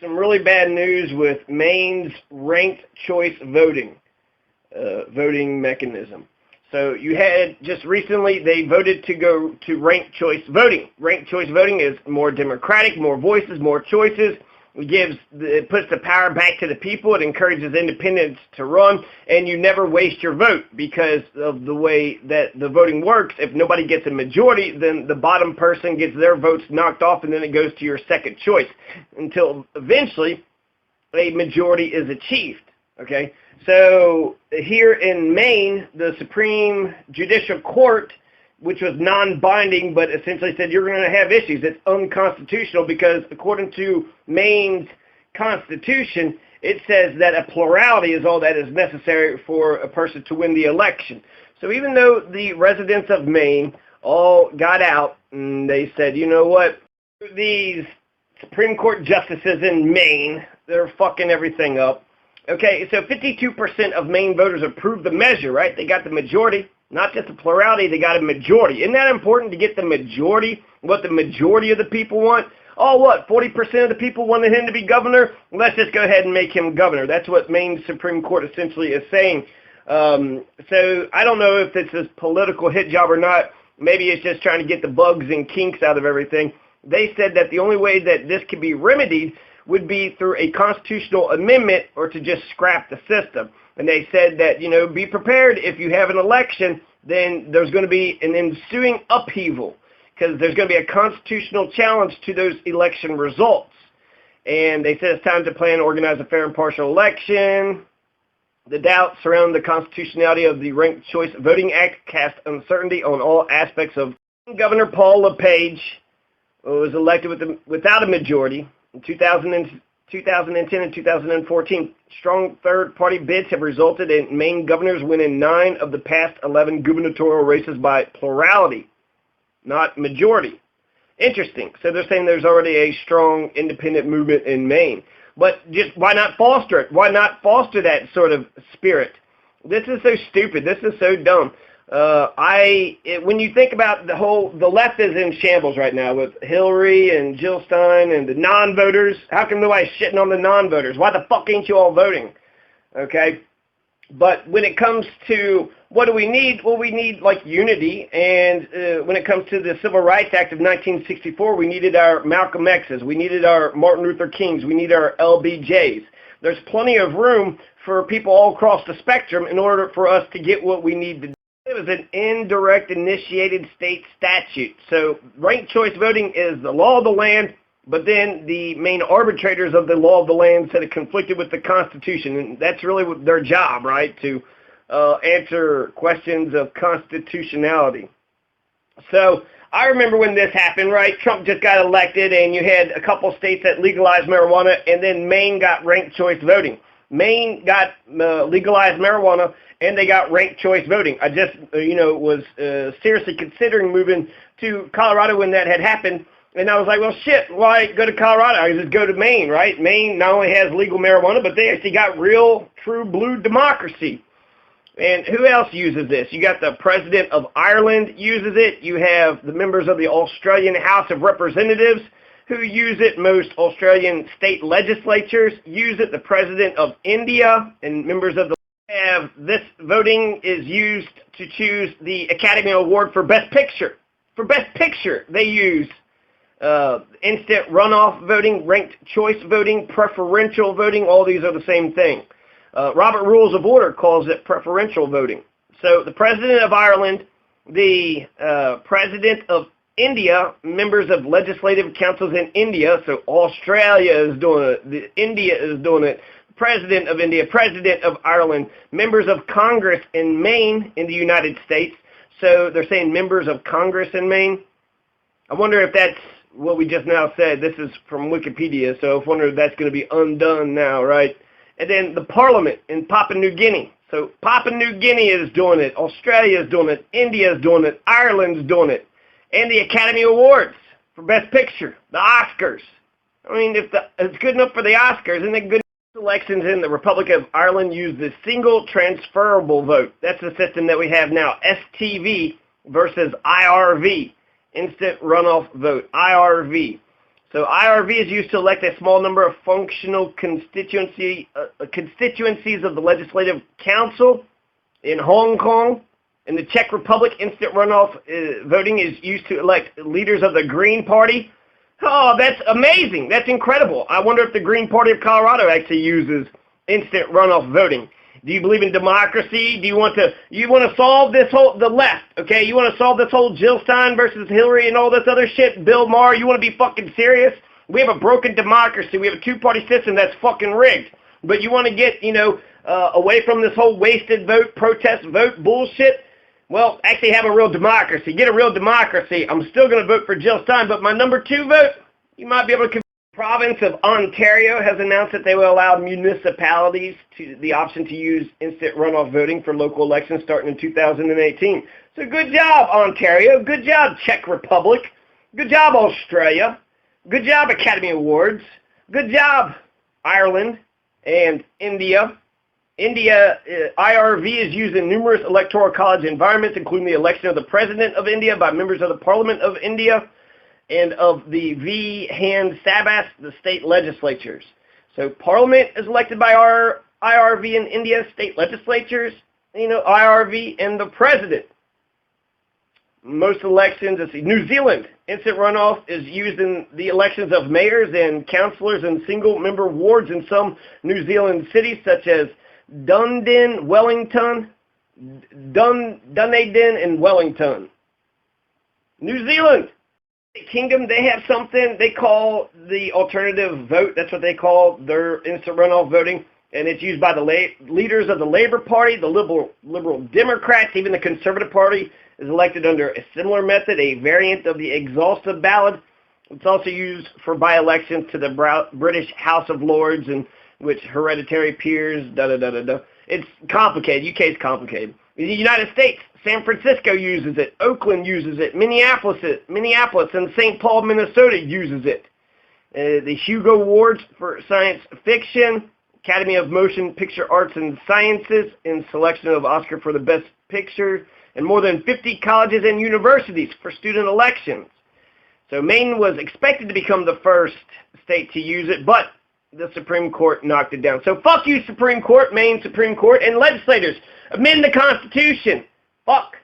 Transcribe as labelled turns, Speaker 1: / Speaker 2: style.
Speaker 1: Some really bad news with Maine's ranked choice voting mechanism. So you had just recently, they voted to go to ranked choice voting. Ranked choice voting is more democratic, more voices, more choices. It puts the power back to the people. It encourages independents to run, and you never waste your vote because of the way that the voting works. If nobody gets a majority, then the bottom person gets their votes knocked off, and then it goes to your second choice until eventually a majority is achieved. Okay, so here in Maine, the Supreme Judicial Court, which was non-binding, but essentially said you're going to have issues. It's unconstitutional because according to Maine's constitution, it says that a plurality is all that is necessary for a person to win the election. So even though the residents of Maine all got out and they said, you know what, these Supreme Court justices in Maine, they're fucking everything up. Okay, so 52% of Maine voters approved the measure, right? They got the majority. Not just a plurality, they got a majority. Isn't that important to get the majority, what the majority of the people want? Oh, what, 40% of the people wanted him to be governor? Let's just go ahead and make him governor. That's what Maine's Supreme Court essentially is saying. So I don't know if it's a political hit job or not. Maybe it's just trying to get the bugs and kinks out of everything. They said that the only way that this could be remedied would be through a constitutional amendment or to just scrap the system. And they said that, you know, be prepared if you have an election, then there's going to be an ensuing upheaval because there's going to be a constitutional challenge to those election results. And they said it's time to plan and organize a fair and partial election. The doubts surrounding the constitutionality of the Ranked Choice Voting Act cast uncertainty on all aspects of Governor Paul LePage was elected without a majority in 2010 and 2014. Strong third-party bids have resulted in Maine governors winning 9 of the past 11 gubernatorial races by plurality, not majority. Interesting. So they're saying there's already a strong independent movement in Maine. But just why not foster it? Why not foster that sort of spirit? This is so stupid. This is so dumb. When you think about the left is in shambles right now with Hillary and Jill Stein and the non-voters. How come nobody's shitting on the non-voters? Why the fuck ain't you all voting? Okay? But when it comes to what do we need? Well, we need like unity. And when it comes to the Civil Rights Act of 1964, we needed our Malcolm X's. We needed our Martin Luther Kings. We need our LBJs. There's plenty of room for people all across the spectrum in order for us to get what we need to do. It was an indirect initiated state statute. So ranked choice voting is the law of the land, but then the main arbitrators of the law of the land said it conflicted with the Constitution, and that's really their job, right, to answer questions of constitutionality. So I remember when this happened, right? Trump just got elected, and you had a couple states that legalized marijuana, and then Maine got ranked choice voting. Maine got legalized marijuana, and they got ranked choice voting. I just, was seriously considering moving to Colorado when that had happened, and I was like, well, shit, why go to Colorado? I just go to Maine, right? Maine not only has legal marijuana, but they actually got real, true blue democracy. And who else uses this? You got the President of Ireland uses it. You have the members of the Australian House of Representatives who use it. Most Australian state legislatures use it. The President of India and members of the this voting is used to choose the Academy Award for Best Picture. For Best Picture, they use Instant-Runoff voting, ranked choice voting, preferential voting. All these are the same thing. Robert Rules of Order calls it preferential voting. So the President of Ireland, the President of India, members of legislative councils in India, so Australia is doing it, India is doing it, President of India, President of Ireland, members of Congress in Maine in the United States. So they're saying members of Congress in Maine. I wonder if that's what we just now said. This is from Wikipedia, so I wonder if that's going to be undone now, right? And then the Parliament in Papua New Guinea. So Papua New Guinea is doing it, Australia is doing it, India is doing it, Ireland's doing it. And the Academy Awards for Best Picture, the Oscars. I mean, if it's good enough for the Oscars, isn't it good? Elections in the Republic of Ireland use the single transferable vote. That's the system that we have now, STV versus IRV, instant runoff vote, IRV. So IRV is used to elect a small number of functional constituencies of the Legislative Council. In Hong Kong, in the Czech Republic, instant runoff voting is used to elect leaders of the Green Party. Oh, that's amazing. That's incredible. I wonder if the Green Party of Colorado actually uses instant runoff voting. Do you believe in democracy? Do you want to solve this the left, okay? You want to solve this whole Jill Stein versus Hillary and all this other shit, Bill Maher? You want to be fucking serious? We have a broken democracy. We have a two-party system that's fucking rigged. But you want to get, away from this whole wasted vote, protest vote bullshit? Well, actually have a real democracy. Get a real democracy. I'm still going to vote for Jill Stein, but my number 2 vote, you might be able to. The province of Ontario has announced that they will allow municipalities the option to use instant runoff voting for local elections starting in 2018. So good job, Ontario. Good job, Czech Republic. Good job, Australia. Good job, Academy Awards. Good job, Ireland and India. IRV is used in numerous electoral college environments, including the election of the President of India by members of the Parliament of India and of the Vidhan Sabhas, the state legislatures. So Parliament is elected by IRV in India, state legislatures, IRV, and the President. Most elections, New Zealand, instant runoff is used in the elections of mayors and councillors and single-member wards in some New Zealand cities, such as Dunedin, Wellington, Dunedin, and Wellington. New Zealand Kingdom, they have something they call the alternative vote. That's what they call their instant runoff voting, and it's used by the leaders of the Labour Party, the Liberal Democrats, even the Conservative Party is elected under a similar method, a variant of the exhaustive ballot. It's also used for by-elections to the British House of Lords, in which hereditary peers, It's complicated. UK is complicated. In the United States, San Francisco uses it. Oakland uses it. Minneapolis and St. Paul, Minnesota uses it. The Hugo Awards for Science Fiction, Academy of Motion Picture Arts and Sciences in selection of Oscar for the Best Picture, and more than 50 colleges and universities for student elections. So Maine was expected to become the first state to use it, but the Supreme Court knocked it down. So fuck you, Supreme Court, Maine Supreme Court, and legislators. Amend the Constitution. Fuck.